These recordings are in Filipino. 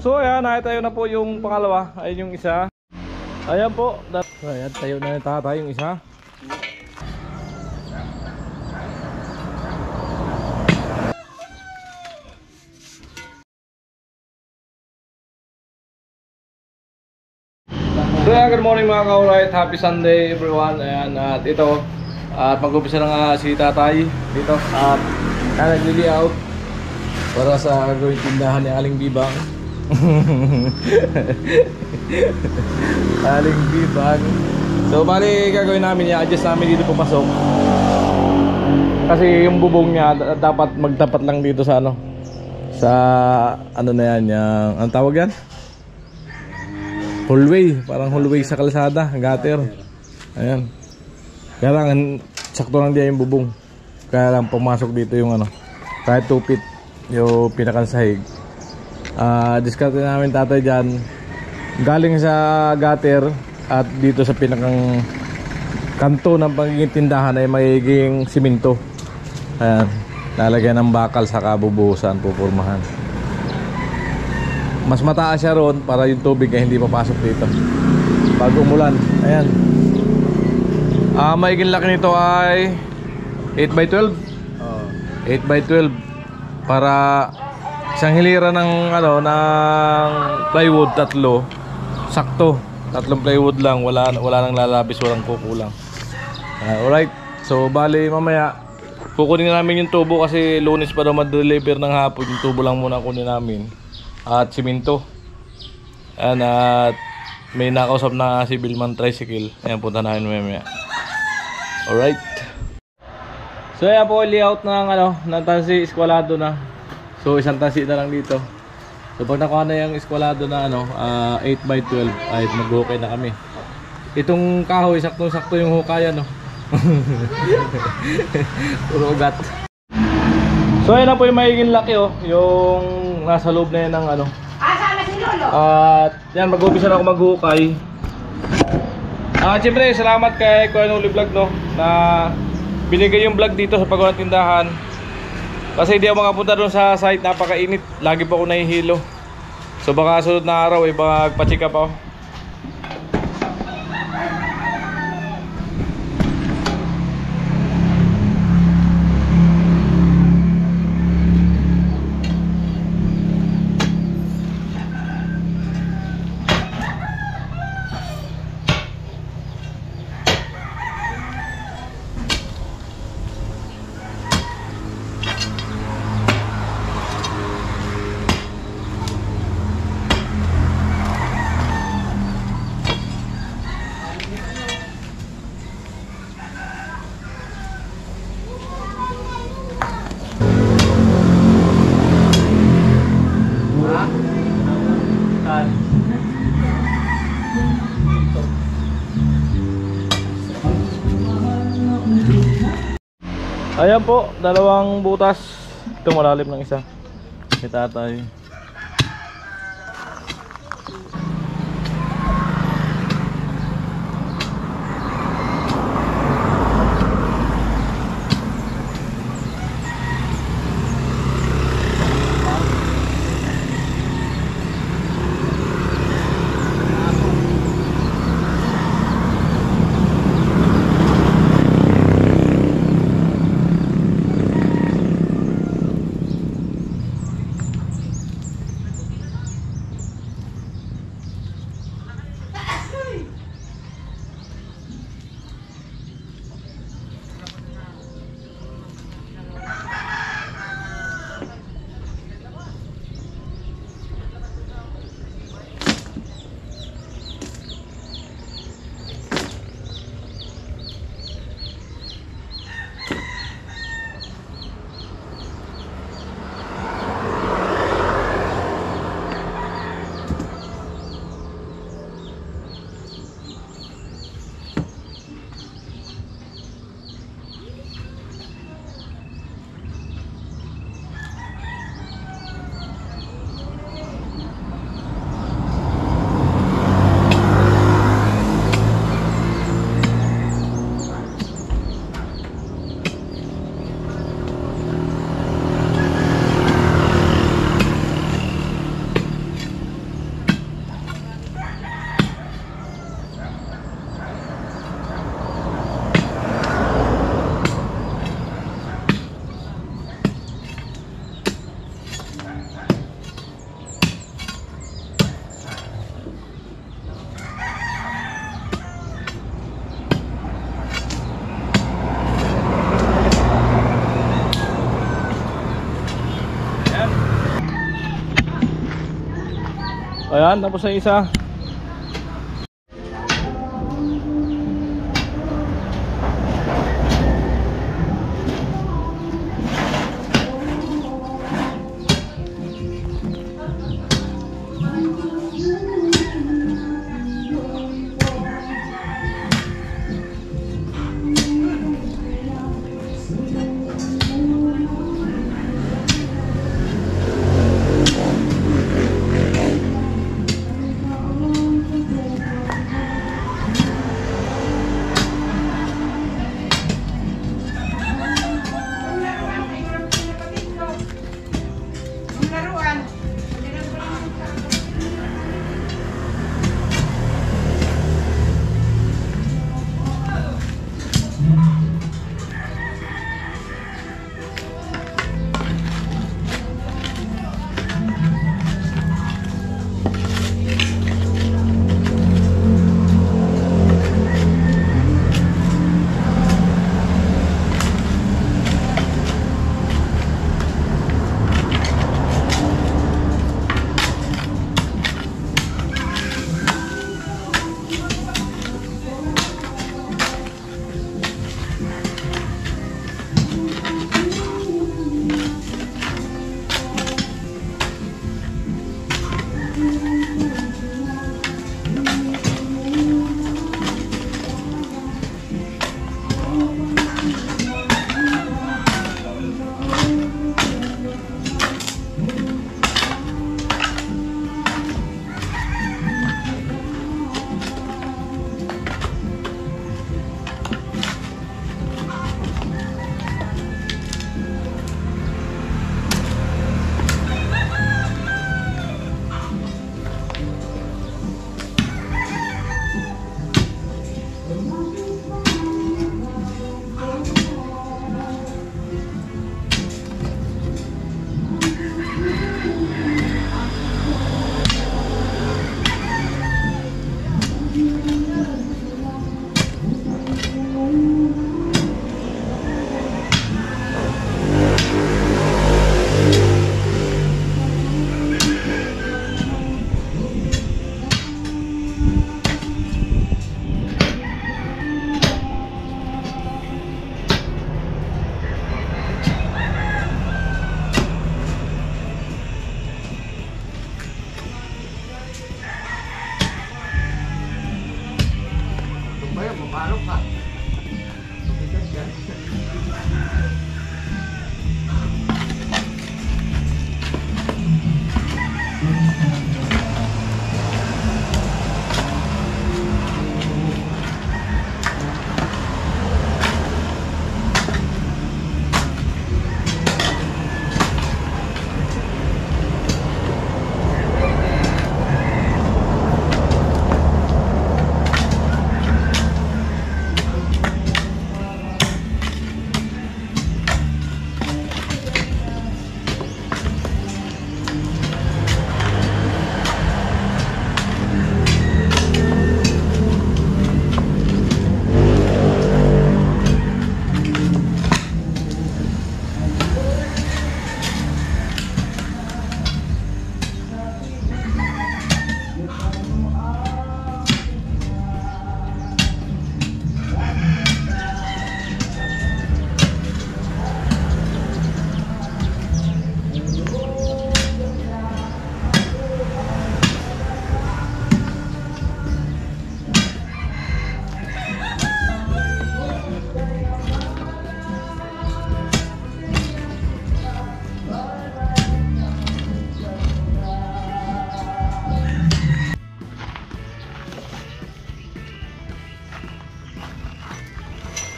So ayan, tayo na po yung pangalawa. Ayun yung isa. Ayan po. Ayan, tayo na yung isa. So ayan, good morning mga ka-alright. Happy Sunday everyone. Ayan, at ito at mag-umpisa na nga si tatay dito. At nagliliaw para sa gawing tindahan ni Aling Bibang. Aling Bibang. So bali gagawin namin, i-adjust namin dito papasok. Kasi yung bubong niya dapat magtapat lang dito sa ano, sa ano na yan, yung anong tawag yan? Hallway, parang hallway sa kalsada, gutter. Ayan. Kaya lang sakto lang diyan yung bubong. Kaya lang pumasok dito yung ano, kahit 2 feet yung pinakang sahig. Diskarte namin tatay dyan, galing sa gutter at dito sa pinakang kanto ng pagiging tindahan ay magiging simento. Ayan, lalagyan ng bakal sa kabubuhusan, pupurmahan. Mas mataas siya ron para yung tubig ay hindi papasok dito pag umulan. Ayan. Maiging laki nito ay 8x12. 8x12 para isang hilira ng ano, ng plywood, tatlo sakto, 3 plywood lang, wala nang lalabis, walang kukulang. Alright, so bali mamaya kukunin namin yung tubo kasi Lunes pa daw ma-deliver ng hapon. Yung tubo lang muna kunin namin at simento. Ayan, at may nakausap na si Billman Tricycle. Ayan, punta namin mamaya. Alright, so ayan po, layout ng ano, ng tansi eskwalado na. So isang tansi na lang dito. So pag nakuha na yung eskwalado na ano, 8x12 ay mag-hukay na kami. Itong kahoy, sakto-sakto yung hukayan, no? Puro ugat. So ayan na po yung magiging laki, oh, yung nasa loob na yan ng ano. Sana si Lolo. At yan, mag-umpisa na ako maghukay. Siyempre salamat kay Kuya Noli Vlog, no, na binigay yung vlog dito sa paggawa ng tindahan. Kasi hindi ako makapunta doon sa site, napakainit. Lagi pa ako nahihilo. So baka sunod na araw ay magpa-check up ako. Ayan po, 2 butas. Ito malalim ng isa. Si tatay. Ayan, tapos na isa.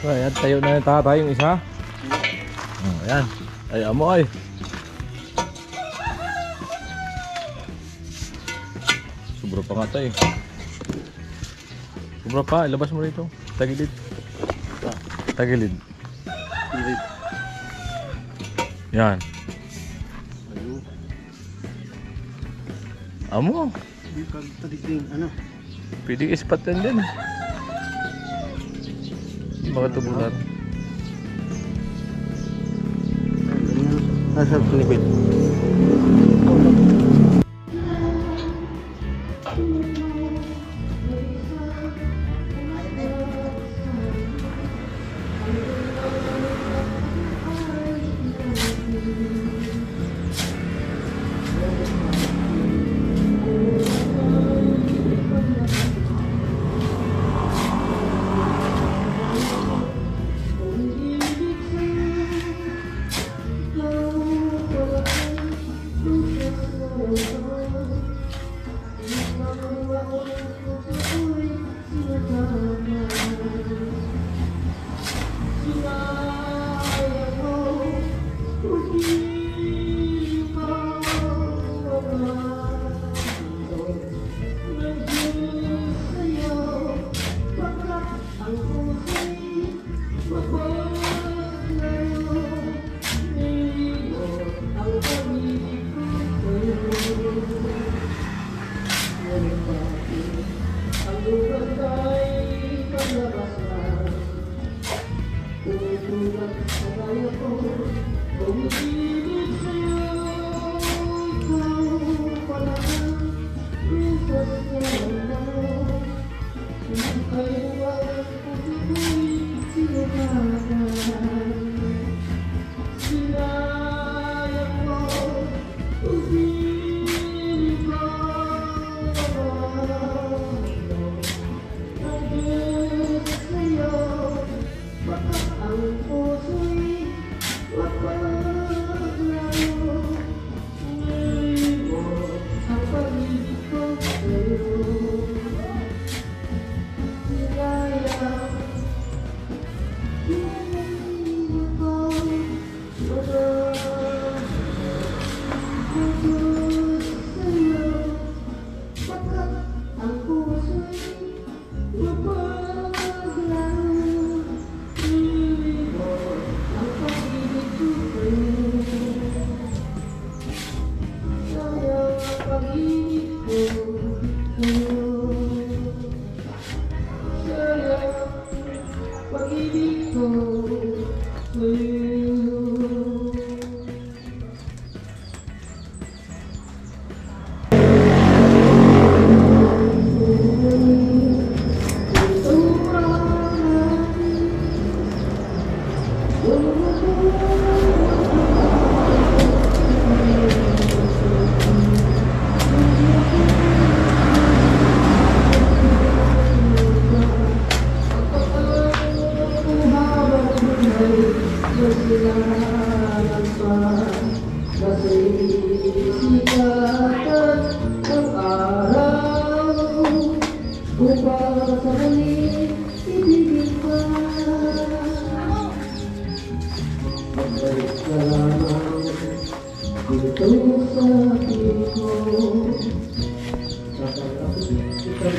Ayan, tayo na yung tatay yung isa. Ayan. Ay, amo ay. Sobra pa nga tayo. Sobra pa, ilabas mo rito. Tagilid. Tagilid. Yan. Amo. Hindi pag tadigting, ano? Pwede ispat yan din. Mga tubulan. Nasa pinipit.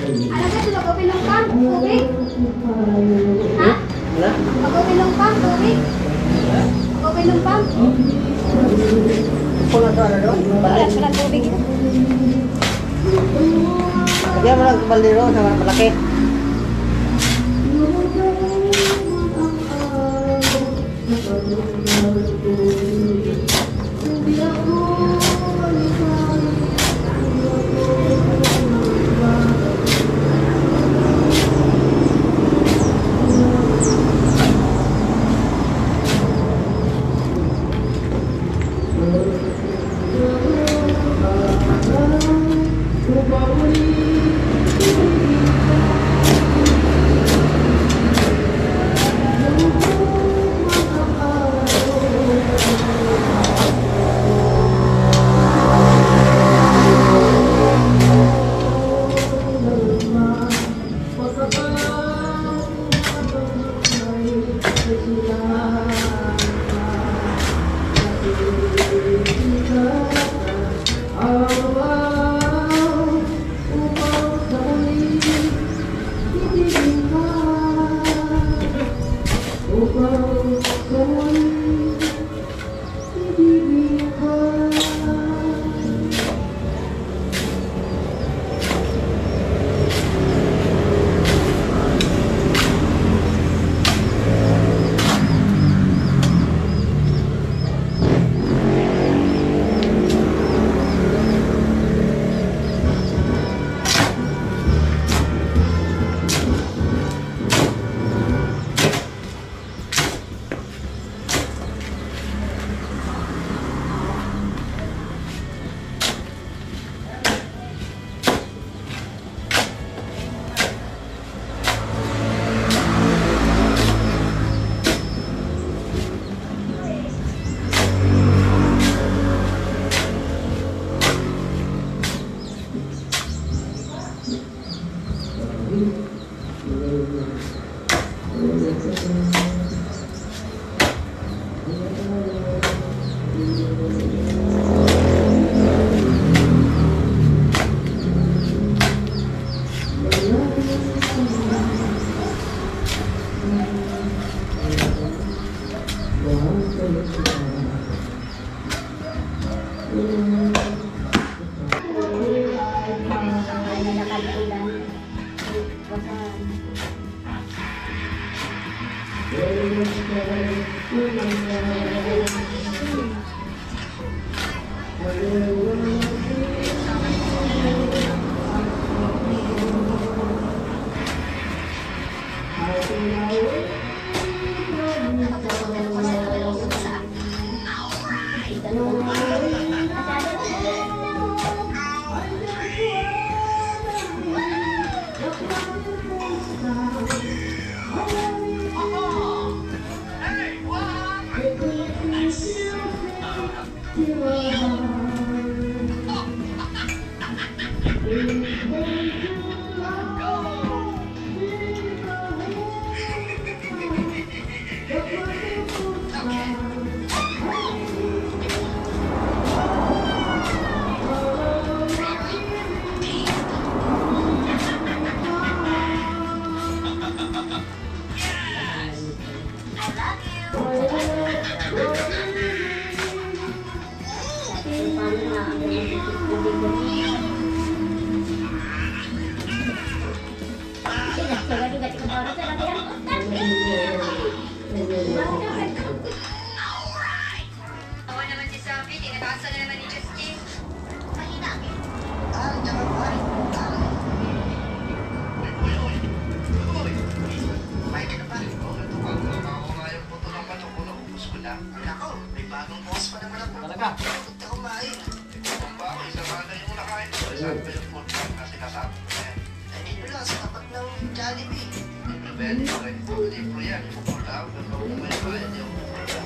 Ano ka, mag-upilong ka? Tubig? Ha? Mag-upilong ka? Tubig? Mag-upilong ka? Wala to ano doon? Wala tubig. Lagyan mo lang baliro sa malaki.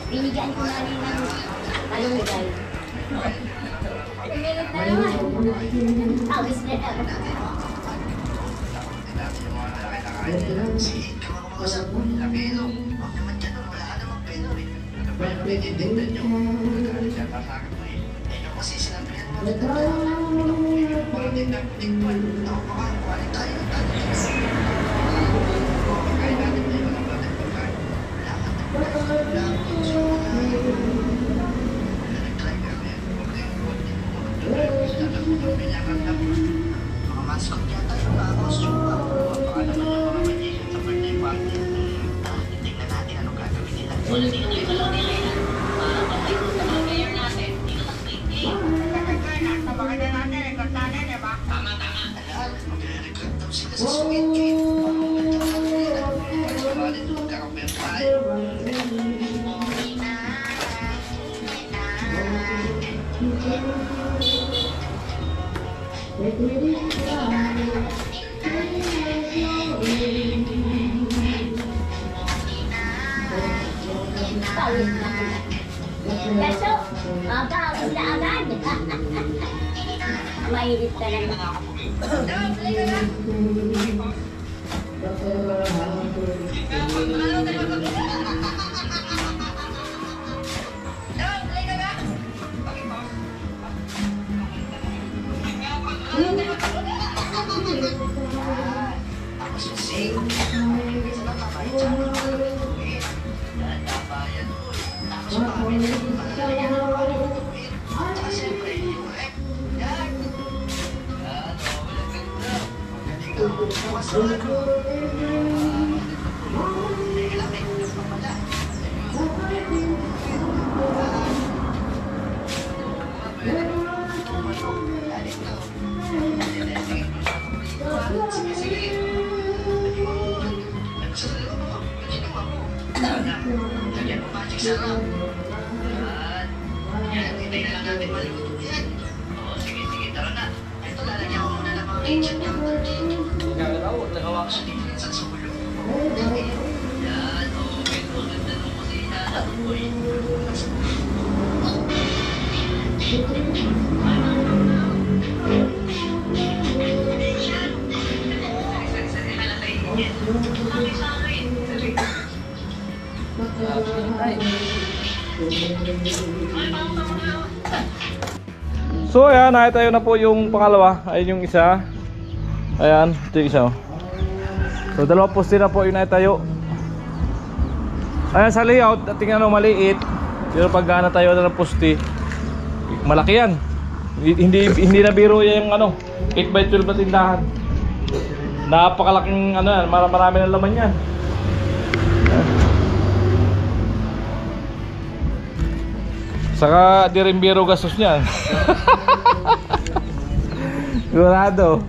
Binigyan ko na rin ng talunggay. Awis na ako. Kasi sinabi yan mo. Kaso, agad. Mainit talaga. So ayan, nakitayo na po yung pangalawa. Ayun yung isa. Ayan, ito yung isa. So dalawang poste na po yung nakitayo. Ayan sa layout, tingnan mo maliit. Pero pag tayo na ng poste, malaki yan. Hindi na biro yan yung ano, 8x12 na tindahan. Napakalaking ano yan, marami ng laman yan. Saka di rin biro gastos niyan. Sigurado.